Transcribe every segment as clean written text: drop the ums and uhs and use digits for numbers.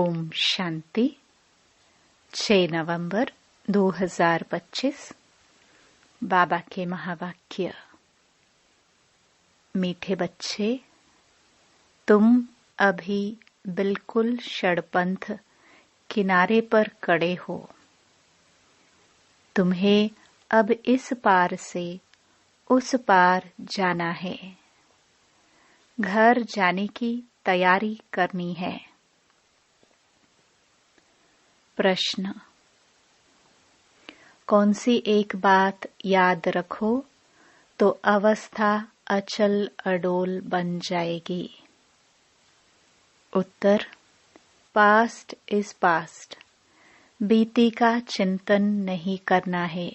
ओम शांति। 6 नवंबर 2025। बाबा के महावाक्य। मीठे बच्चे, तुम अभी बिल्कुल षड़पंथ किनारे पर खड़े हो। तुम्हें अब इस पार से उस पार जाना है। घर जाने की तैयारी करनी है। प्रश्न। कौन सी एक बात याद रखो तो अवस्था अचल अडोल बन जाएगी? उत्तर। Past is past. बीती का चिंतन नहीं करना है,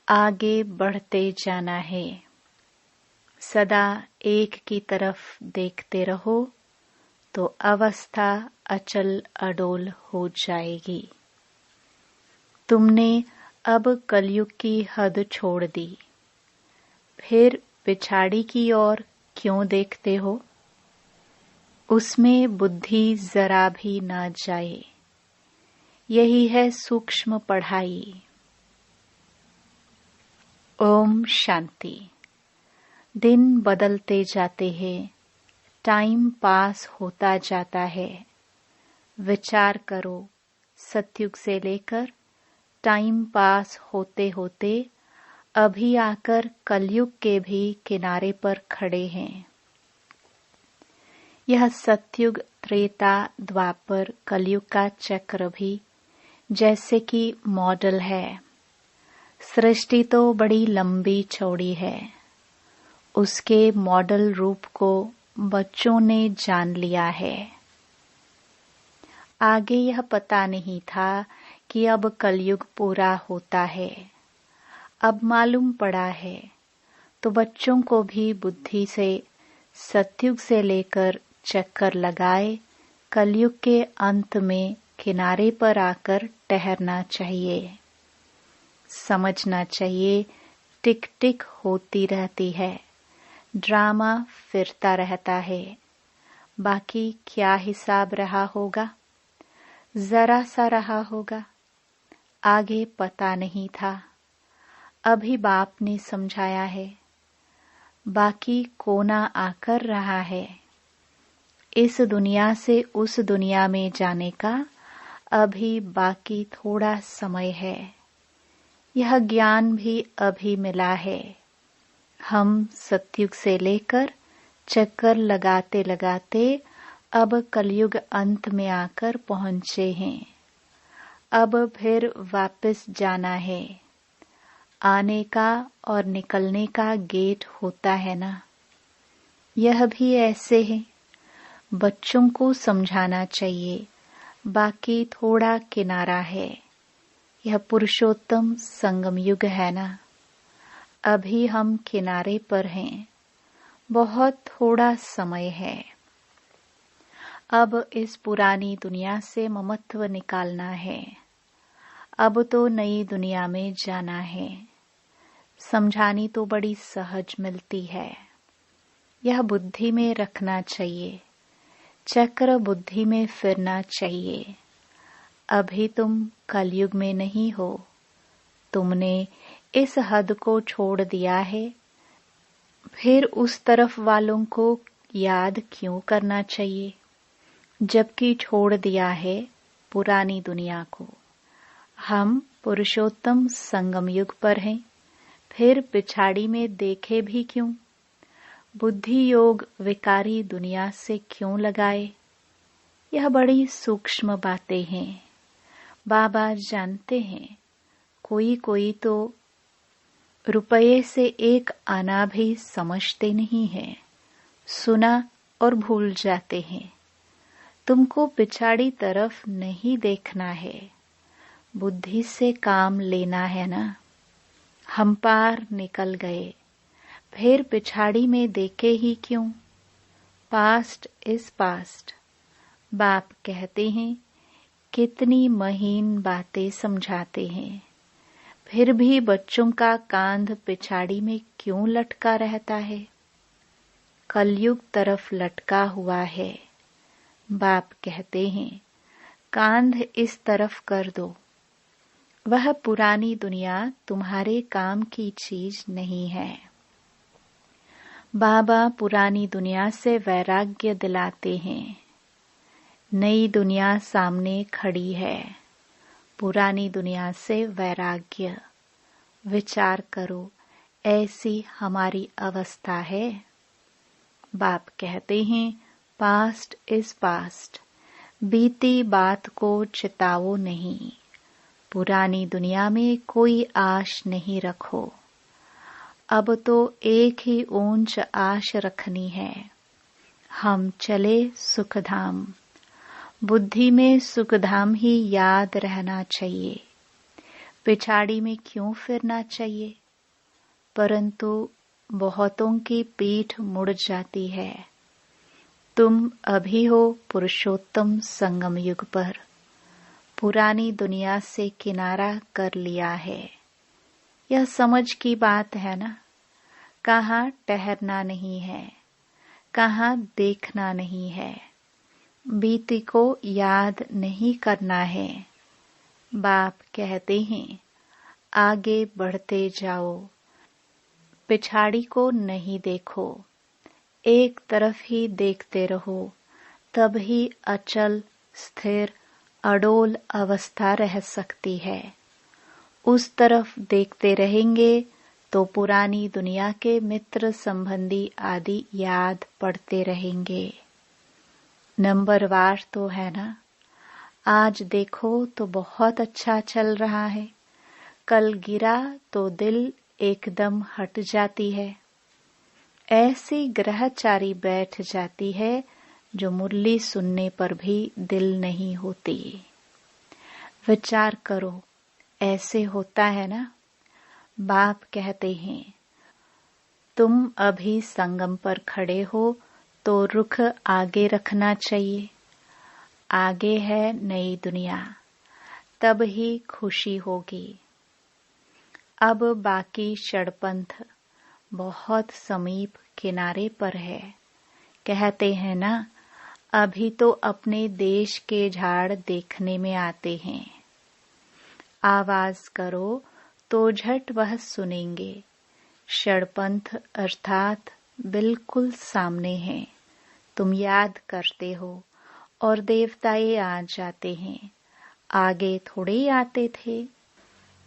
आगे बढ़ते जाना है। सदा एक की तरफ देखते रहो तो अवस्था अचल अडोल हो जाएगी। तुमने अब कलयुग की हद छोड़ दी, फिर पिछाड़ी की ओर क्यों देखते हो? उसमें बुद्धि जरा भी न जाए। यही है सूक्ष्म पढ़ाई। ओम शांति। दिन बदलते जाते हैं, टाइम पास होता जाता है। विचार करो, सतयुग से लेकर टाइम पास होते होते अभी आकर कलयुग के भी किनारे पर खड़े हैं। यह सतयुग, त्रेता, द्वापर, कलयुग का चक्र भी जैसे कि मॉडल है। सृष्टि तो बड़ी लंबी चौड़ी है। उसके मॉडल रूप को बच्चों ने जान लिया है। आगे यह पता नहीं था कि अब कलयुग पूरा होता है। अब मालूम पड़ा है तो बच्चों को भी बुद्धि से सतयुग से लेकर चक्कर लगाए कलयुग के अंत में किनारे पर आकर ठहरना चाहिए। समझना चाहिए, टिक टिक होती रहती है, ड्रामा फिरता रहता है। बाकी क्या हिसाब रहा होगा? जरा सा रहा होगा। आगे पता नहीं था। अभी बाप ने समझाया है। बाकी कोना आकर रहा है। इस दुनिया से उस दुनिया में जाने का अभी बाकी थोड़ा समय है। यह ज्ञान भी अभी मिला है। हम सतयुग से लेकर चक्कर लगाते लगाते अब कलयुग अंत में आकर पहुंचे हैं। अब फिर वापस जाना है। आने का और निकलने का गेट होता है ना। यह भी ऐसे है। बच्चों को समझाना चाहिए, बाकी थोड़ा किनारा है। यह पुरुषोत्तम संगम युग है ना। अभी हम किनारे पर हैं। बहुत थोड़ा समय है। अब इस पुरानी दुनिया से ममत्व निकालना है। अब तो नई दुनिया में जाना है। समझानी तो बड़ी सहज मिलती है। यह बुद्धि में रखना चाहिए। चक्र बुद्धि में फिरना चाहिए। अभी तुम कलयुग में नहीं हो। तुमने इस हद को छोड़ दिया है। फिर उस तरफ वालों को याद क्यों करना चाहिए, जबकि छोड़ दिया है पुरानी दुनिया को। हम पुरुषोत्तम संगम युग पर हैं। फिर पिछाड़ी में देखे भी क्यों? बुद्धि योग विकारी दुनिया से क्यों लगाए? यह बड़ी सूक्ष्म बातें हैं। बाबा जानते हैं। कोई कोई तो रुपये से एक आना भी समझते नहीं है। सुना और भूल जाते हैं। तुमको पिछाड़ी तरफ नहीं देखना है। बुद्धि से काम लेना है ना। हम पार निकल गए, फिर पिछाड़ी में देखे ही क्यों? Past is past. बाप कहते हैं, कितनी महीन बातें समझाते हैं। फिर भी बच्चों का कांध पिछाड़ी में क्यों लटका रहता है? कलयुग तरफ लटका हुआ है। बाप कहते हैं, कांध इस तरफ कर दो। वह पुरानी दुनिया तुम्हारे काम की चीज नहीं है। बाबा पुरानी दुनिया से वैराग्य दिलाते हैं। नई दुनिया सामने खड़ी है। पुरानी दुनिया से वैराग्य। विचार करो, ऐसी हमारी अवस्था है। बाप कहते हैं, पास्ट इज पास्ट। बीती बात को चिताओ नहीं। पुरानी दुनिया में कोई आश नहीं रखो। अब तो एक ही ऊंच आश रखनी है। हम चले सुखधाम। बुद्धि में सुखधाम ही याद रहना चाहिए। पिछाड़ी में क्यों फिरना चाहिए? परंतु बहुतों की पीठ मुड़ जाती है। तुम अभी हो पुरुषोत्तम संगम युग पर। पुरानी दुनिया से किनारा कर लिया है। यह समझ की बात है ना। कहाँ ठहरना नहीं है, कहाँ देखना नहीं है। बीती को याद नहीं करना है। बाप कहते हैं, आगे बढ़ते जाओ, पिछाड़ी को नहीं देखो। एक तरफ ही देखते रहो, तब ही अचल स्थिर अडोल अवस्था रह सकती है। उस तरफ देखते रहेंगे तो पुरानी दुनिया के मित्र संबंधी आदि याद पड़ते रहेंगे। नंबरवार तो है ना। आज देखो तो बहुत अच्छा चल रहा है, कल गिरा तो दिल एकदम हट जाती है। ऐसी ग्रहचारी बैठ जाती है जो मुरली सुनने पर भी दिल नहीं होती। विचार करो, ऐसे होता है ना। बाप कहते हैं, तुम अभी संगम पर खड़े हो तो रुख आगे रखना चाहिए। आगे है नई दुनिया, तब ही खुशी होगी। अब बाकी षडपंथ बहुत समीप किनारे पर है। कहते हैं ना, अभी तो अपने देश के झाड़ देखने में आते हैं। आवाज करो तो झट वह सुनेंगे। षडपंथ अर्थात बिल्कुल सामने है। तुम याद करते हो और देवताएं आ जाते हैं। आगे थोड़े ही आते थे।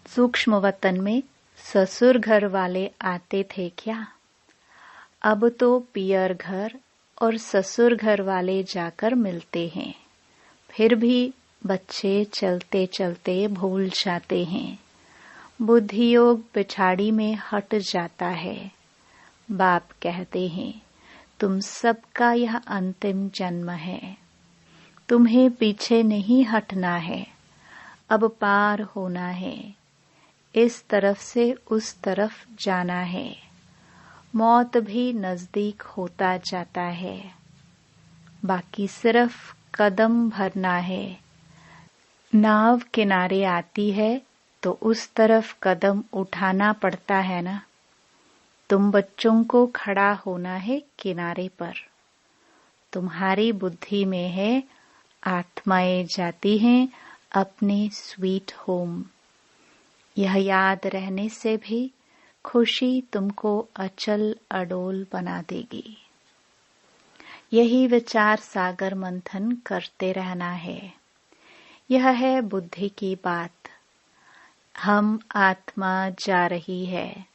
सूक्ष्म वतन में ससुर घर वाले आते थे क्या? अब तो पियर घर और ससुर घर वाले जाकर मिलते हैं। फिर भी बच्चे चलते चलते भूल जाते हैं। बुद्धि योग पिछाड़ी में हट जाता है। बाप कहते हैं, तुम सबका यह अंतिम जन्म है। तुम्हें पीछे नहीं हटना है, अब पार होना है। इस तरफ से उस तरफ जाना है। मौत भी नजदीक होता जाता है। बाकी सिर्फ कदम भरना है। नाव किनारे आती है तो उस तरफ कदम उठाना पड़ता है ना। तुम बच्चों को खड़ा होना है किनारे पर। तुम्हारी बुद्धि में है, आत्माएं जाती हैं अपने स्वीट होम। यह याद रहने से भी खुशी तुमको अचल अडोल बना देगी। यही विचार सागर मंथन करते रहना है। यह है बुद्धि की बात। हम आत्मा जा रही है।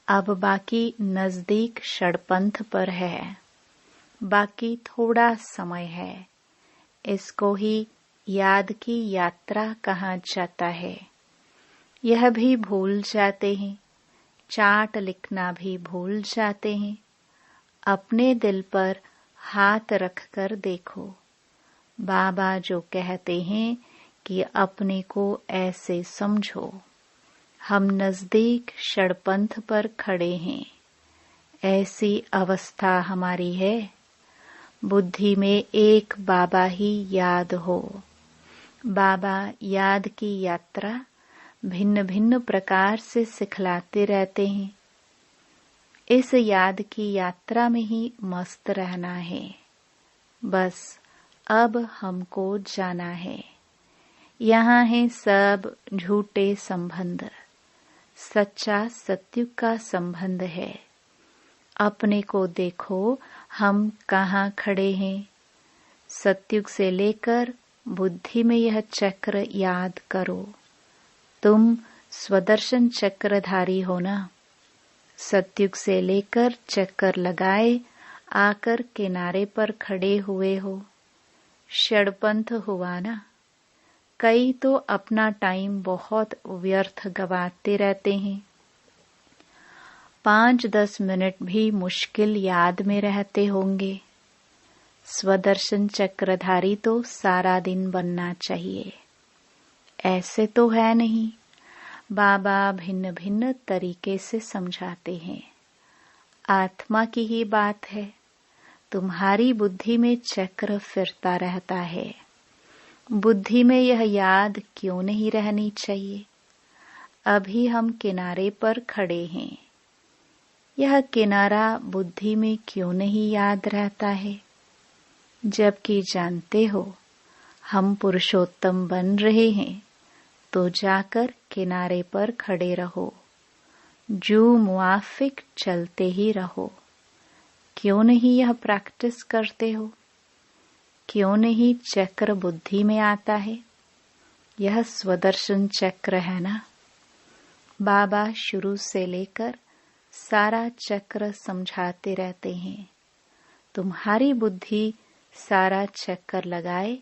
अब बाकी नजदीक षडपंथ पर है। बाकी थोड़ा समय है। इसको ही याद की यात्रा कहा जाता है। यह भी भूल जाते हैं। चार्ट लिखना भी भूल जाते हैं। अपने दिल पर हाथ रखकर देखो। बाबा जो कहते हैं कि अपने को ऐसे समझो। हम नजदीक षडपंथ पर खड़े हैं। ऐसी अवस्था हमारी है। बुद्धि में एक बाबा ही याद हो। बाबा याद की यात्रा भिन्न भिन्न प्रकार से सिखलाते रहते हैं। इस याद की यात्रा में ही मस्त रहना है। बस अब हमको जाना है। यहाँ है सब झूठे संबंध, सच्चा सत्युग का संबंध है। अपने को देखो, हम कहाँ खड़े हैं। सत्युग से लेकर बुद्धि में यह चक्र याद करो। तुम स्वदर्शन चक्रधारी हो ना। सत्युग से लेकर चक्कर लगाए आकर किनारे पर खड़े हुए हो। षडपंथ हुआ ना। कई तो अपना टाइम बहुत व्यर्थ गवाते रहते हैं। 5-10 मिनट भी मुश्किल याद में रहते होंगे। स्वदर्शन चक्रधारी तो सारा दिन बनना चाहिए। ऐसे तो है नहीं। बाबा भिन्न भिन्न तरीके से समझाते हैं। आत्मा की ही बात है। तुम्हारी बुद्धि में चक्र फिरता रहता है। बुद्धि में यह याद क्यों नहीं रहनी चाहिए? अभी हम किनारे पर खड़े हैं। यह किनारा बुद्धि में क्यों नहीं याद रहता है? जबकि जानते हो हम पुरुषोत्तम बन रहे हैं, तो जाकर किनारे पर खड़े रहो। जो मुआफिक चलते ही रहो। क्यों नहीं यह प्रैक्टिस करते हो? क्यों नहीं चक्र बुद्धि में आता है? यह स्वदर्शन चक्र है ना। बाबा शुरू से लेकर सारा चक्र समझाते रहते हैं। तुम्हारी बुद्धि सारा चक्कर लगाए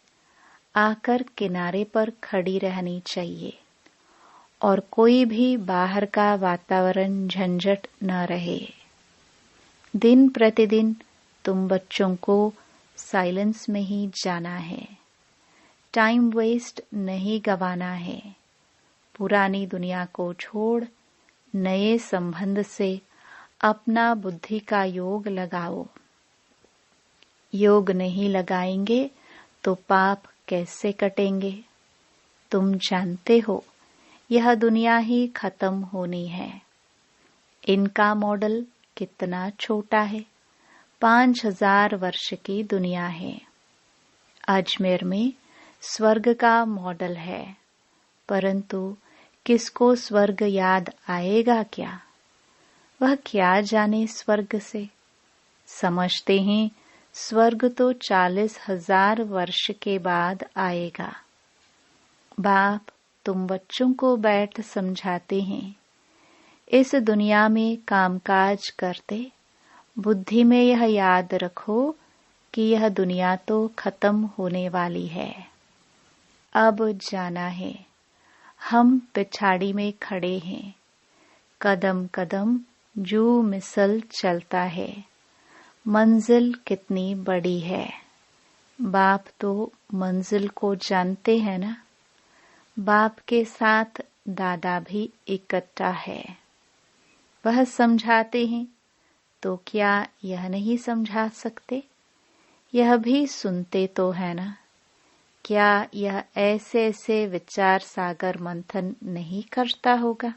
आकर किनारे पर खड़ी रहनी चाहिए और कोई भी बाहर का वातावरण झंझट न रहे। दिन प्रतिदिन तुम बच्चों को साइलेंस में ही जाना है। टाइम वेस्ट नहीं गवाना है। पुरानी दुनिया को छोड़ नए संबंध से अपना बुद्धि का योग लगाओ। योग नहीं लगाएंगे तो पाप कैसे कटेंगे? तुम जानते हो यह दुनिया ही खत्म होनी है। इनका मॉडल कितना छोटा है। 5000 वर्ष की दुनिया है। अजमेर में स्वर्ग का मॉडल है, परंतु किसको स्वर्ग याद आएगा क्या? वह क्या जाने स्वर्ग से। समझते हैं स्वर्ग तो 40,000 वर्ष के बाद आएगा। बाप तुम बच्चों को बैठ समझाते हैं। इस दुनिया में कामकाज करते बुद्धि में यह याद रखो कि यह दुनिया तो खत्म होने वाली है। अब जाना है। हम पिछाड़ी में खड़े हैं। कदम कदम जू मिसल चलता है। मंजिल कितनी बड़ी है। बाप तो मंजिल को जानते हैं ना। बाप के साथ दादा भी इकट्ठा है। वह समझाते हैं तो क्या यह नहीं समझा सकते? यह भी सुनते तो है ना। क्या यह ऐसे ऐसे विचार सागर मंथन नहीं करता होगा?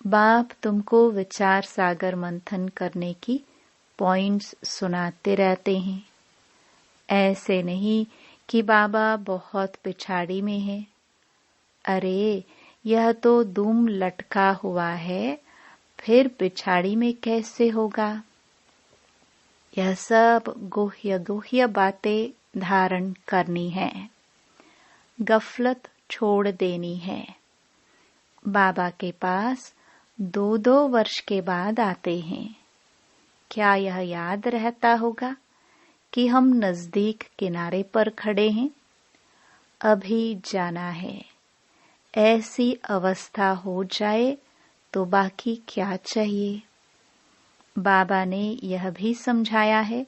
बाप तुमको विचार सागर मंथन करने की पॉइंट्स सुनाते रहते हैं। ऐसे नहीं कि बाबा बहुत पिछाड़ी में है। अरे यह तो दुम लटका हुआ है, फिर पिछाड़ी में कैसे होगा? यह सब गुह्य गुह्य बातें धारण करनी है। गफलत छोड़ देनी है। बाबा के पास 2-2 वर्ष के बाद आते हैं। क्या यह याद रहता होगा कि हम नजदीक किनारे पर खड़े हैं? अभी जाना है। ऐसी अवस्था हो जाए तो बाकी क्या चाहिए? बाबा ने यह भी समझाया है,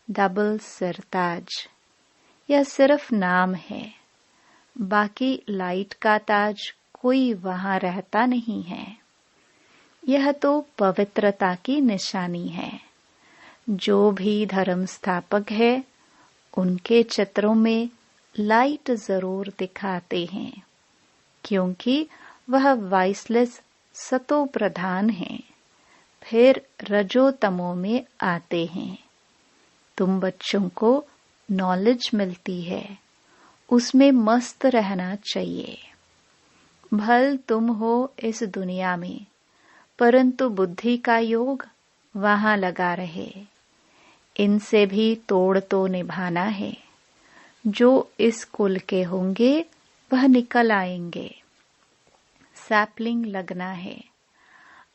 डबल सिरताज। यह सिर्फ नाम है। बाकी लाइट का ताज कोई वहां रहता नहीं है। यह तो पवित्रता की निशानी है। जो भी धर्म स्थापक है उनके चित्रों में लाइट जरूर दिखाते हैं, क्योंकि वह वाइसलेस सतो प्रधान है। फिर रजो तमो में आते हैं। तुम बच्चों को नॉलेज मिलती है उसमें मस्त रहना चाहिए। भल तुम हो इस दुनिया में, परंतु बुद्धि का योग वहां लगा रहे। इनसे भी तोड़ तो निभाना है। जो इस कुल के होंगे वह निकल आएंगे। सैपलिंग लगना है।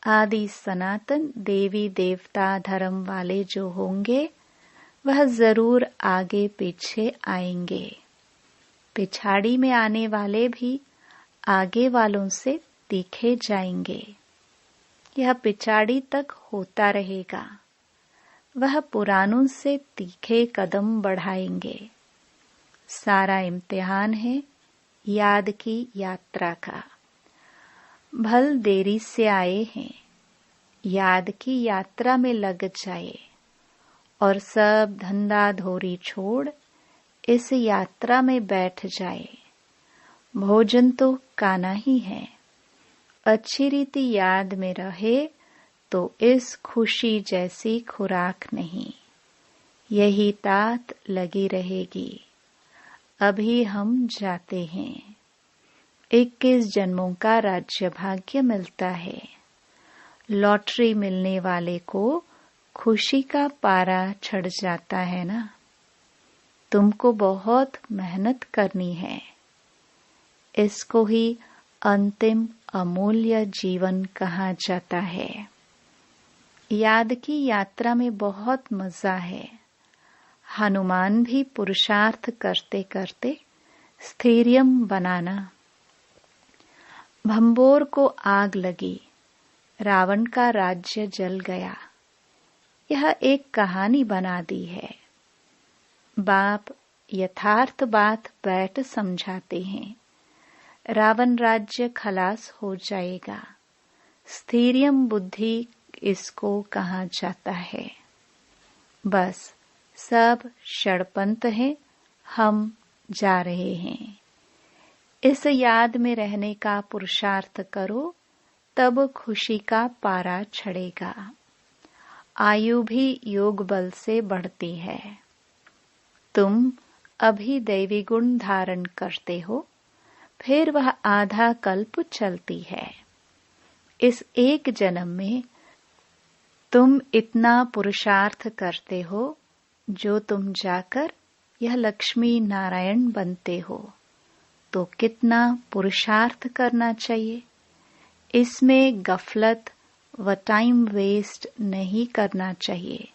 आदि सनातन देवी देवता धर्म वाले जो होंगे वह जरूर आगे पीछे आएंगे। पिछाड़ी में आने वाले भी आगे वालों से तीखे जाएंगे। यह पिछाड़ी तक होता रहेगा। वह पुरानों से तीखे कदम बढ़ाएंगे। सारा इम्तिहान है याद की यात्रा का। भल देरी से आए हैं, याद की यात्रा में लग जाए और सब धंधा धोरी छोड़ इस यात्रा में बैठ जाए। भोजन तो खाना ही है। अच्छी रीति याद में रहे तो इस खुशी जैसी खुराक नहीं। यही तात लगी रहेगी। अभी हम जाते हैं। 21 जन्मों का राज्य भाग्य मिलता है। लॉटरी मिलने वाले को खुशी का पारा चढ़ जाता है ना। तुमको बहुत मेहनत करनी है। इसको ही अंतिम अमूल्य जीवन कहा जाता है। याद की यात्रा में बहुत मजा है। हनुमान भी पुरुषार्थ करते करते स्थैर्यम बनाना। भंबोर को आग लगी, रावण का राज्य जल गया। यह एक कहानी बना दी है। बाप यथार्थ बात बैठ समझाते हैं। रावण राज्य खलास हो जाएगा। स्थैर्यम बुद्धि इसको कहा जाता है। बस सब षड़पंथ है। हम जा रहे हैं। इस याद में रहने का पुरुषार्थ करो, तब खुशी का पारा चढ़ेगा। आयु भी योग बल से बढ़ती है। तुम अभी दैवी गुण धारण करते हो, फिर वह आधा कल्प चलती है। इस एक जन्म में तुम इतना पुरुषार्थ करते हो जो तुम जाकर यह लक्ष्मी नारायण बनते हो, तो कितना पुरुषार्थ करना चाहिए। इसमें गफलत व टाइम वेस्ट नहीं करना चाहिए।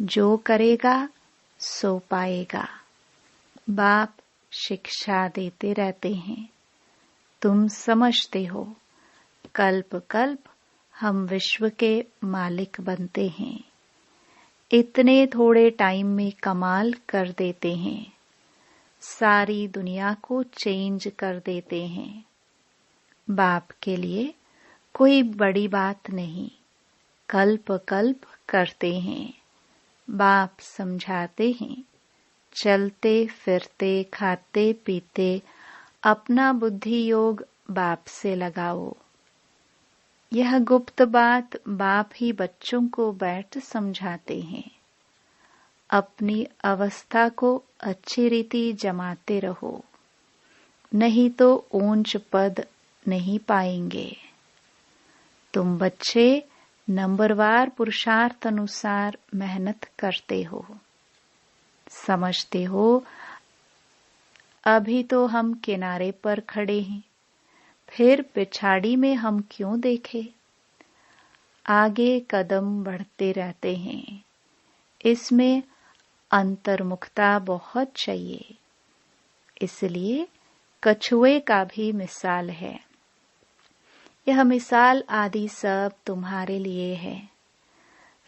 जो करेगा सो पाएगा। बाप शिक्षा देते रहते हैं। तुम समझते हो कल्प कल्प हम विश्व के मालिक बनते हैं। इतने थोड़े टाइम में कमाल कर देते हैं। सारी दुनिया को चेंज कर देते हैं। बाप के लिए कोई बड़ी बात नहीं। कल्प कल्प करते हैं। बाप समझाते हैं। चलते फिरते खाते पीते अपना बुद्धि योग बाप से लगाओ। यह गुप्त बात बाप ही बच्चों को बैठ समझाते हैं। अपनी अवस्था को अच्छी रीति जमाते रहो, नहीं तो ऊंच पद नहीं पाएंगे। तुम बच्चे नंबरवार पुरुषार्थ अनुसार मेहनत करते हो। समझते हो अभी तो हम किनारे पर खड़े हैं, फिर पिछाड़ी में हम क्यों देखें। आगे कदम बढ़ते रहते हैं। इसमें अंतर्मुखता बहुत चाहिए। इसलिए कछुए का भी मिसाल है। यह मिसाल आदि सब तुम्हारे लिए है।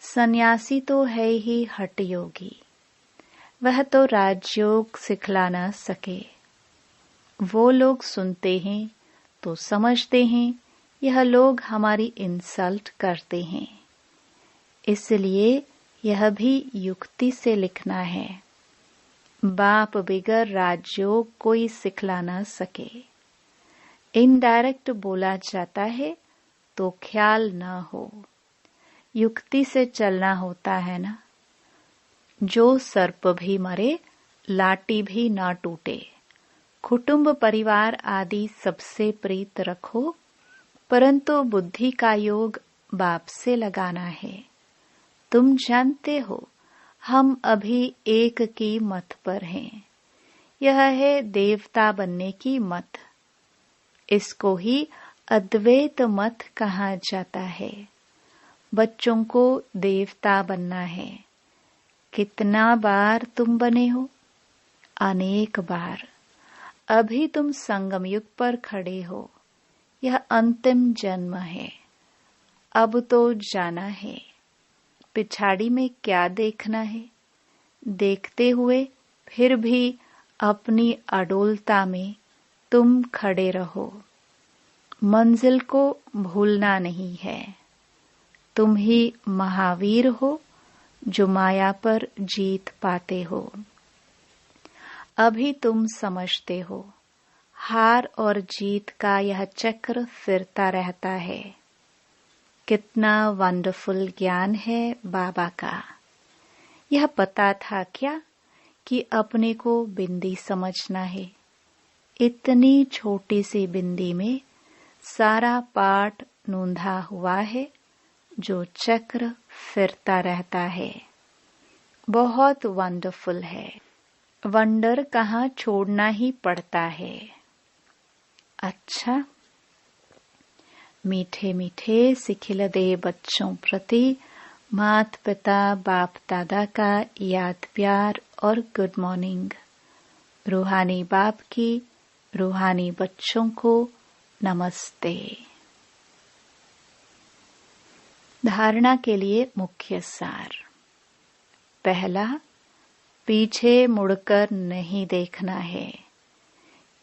सन्यासी तो है ही हठ योगी। वह तो राजयोग सिखला न सके। वो लोग सुनते हैं तो समझते हैं यह लोग हमारी इंसल्ट करते हैं। इसलिए यह भी युक्ति से लिखना है। बाप बिगर राजयोग कोई सिखला न सके। इनडायरेक्ट बोला जाता है तो ख्याल न हो। युक्ति से चलना होता है ना। जो सर्प भी मरे लाठी भी ना टूटे, कुटुंब परिवार आदि सबसे प्रीत रखो, परंतु बुद्धि का योग बाप से लगाना है। तुम जानते हो हम अभी एक की मत पर हैं। यह है देवता बनने की मत। इसको ही अद्वैत मत कहा जाता है। बच्चों को देवता बनना है। कितना बार तुम बने हो? अनेक बार। अभी तुम संगम युग पर खड़े हो। यह अंतिम जन्म है। अब तो जाना है। पिछाड़ी में क्या देखना है? देखते हुए फिर भी अपनी अडोलता में तुम खड़े रहो। मंजिल को भूलना नहीं है। तुम ही महावीर हो जो माया पर जीत पाते हो। अभी तुम समझते हो हार और जीत का यह चक्र फिरता रहता है। कितना वंडरफुल ज्ञान है बाबा का। यह पता था क्या कि अपने को बिंदी समझना है? इतनी छोटी सी बिंदी में सारा पाठ नूंधा हुआ है जो चक्र फिरता रहता है। बहुत वंडरफुल है। वंडर कहाँ छोड़ना ही पड़ता है। अच्छा, मीठे मीठे सिखिलदे बच्चों प्रति मात पिता बाप दादा का याद प्यार और गुड मॉर्निंग। रूहानी बाप की रूहानी बच्चों को नमस्ते। धारणा के लिए मुख्य सार। पहला, पीछे मुड़कर नहीं देखना है।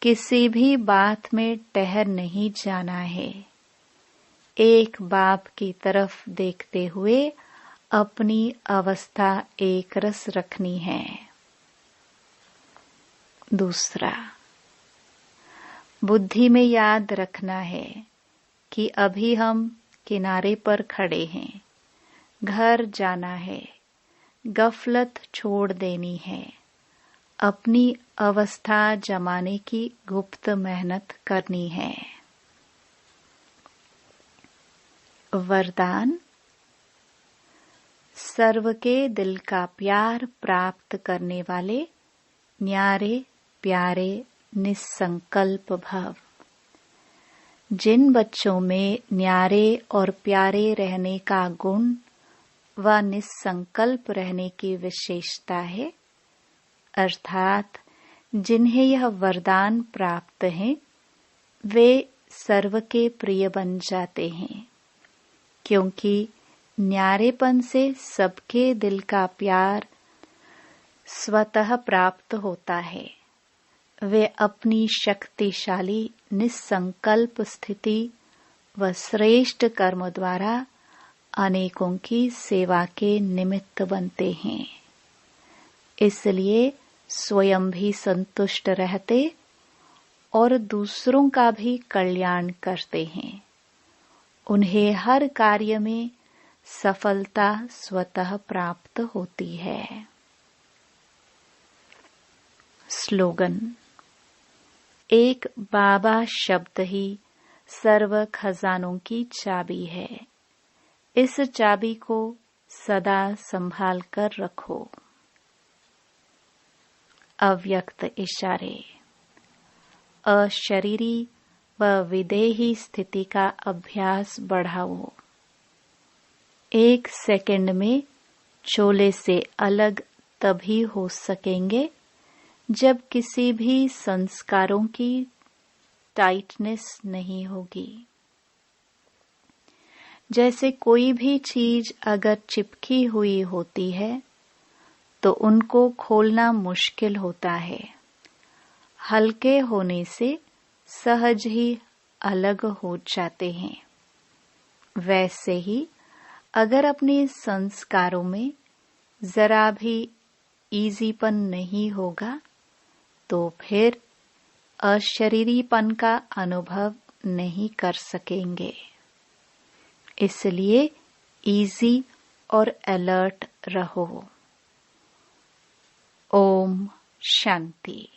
किसी भी बात में ठहर नहीं जाना है। एक बाप की तरफ देखते हुए अपनी अवस्था एक रस रखनी है। दूसरा, बुद्धि में याद रखना है कि अभी हम किनारे पर खड़े हैं। घर जाना है। गफलत छोड़ देनी है। अपनी अवस्था जमाने की गुप्त मेहनत करनी है। वरदान। सर्व के दिल का प्यार प्राप्त करने वाले न्यारे प्यारे निसंकल्प भव। जिन बच्चों में न्यारे और प्यारे रहने का गुण व निसंकल्प रहने की विशेषता है, अर्थात जिन्हें यह वरदान प्राप्त है, वे सर्व के प्रिय बन जाते हैं, क्योंकि न्यारेपन से सबके दिल का प्यार स्वतः प्राप्त होता है। वे अपनी शक्तिशाली निसंकल्प स्थिति व श्रेष्ठ कर्म द्वारा अनेकों की सेवा के निमित्त बनते हैं। इसलिए स्वयं भी संतुष्ट रहते और दूसरों का भी कल्याण करते हैं। उन्हें हर कार्य में सफलता स्वतः प्राप्त होती है। स्लोगन। एक बाबा शब्द ही सर्व खजानों की चाबी है। इस चाबी को सदा संभाल कर रखो। अव्यक्त इशारे। अशरीरी व विदेही स्थिति का अभ्यास बढ़ाओ। 1 सेकंड में चोले से अलग तभी हो सकेंगे जब किसी भी संस्कारों की टाइटनेस नहीं होगी। जैसे कोई भी चीज अगर चिपकी हुई होती है तो उनको खोलना मुश्किल होता है। हल्के होने से सहज ही अलग हो जाते हैं। वैसे ही अगर अपने संस्कारों में जरा भी ईजीपन नहीं होगा तो फिर अशरीरीपन का अनुभव नहीं कर सकेंगे। इसलिए इजी और अलर्ट रहो। ओम शांति।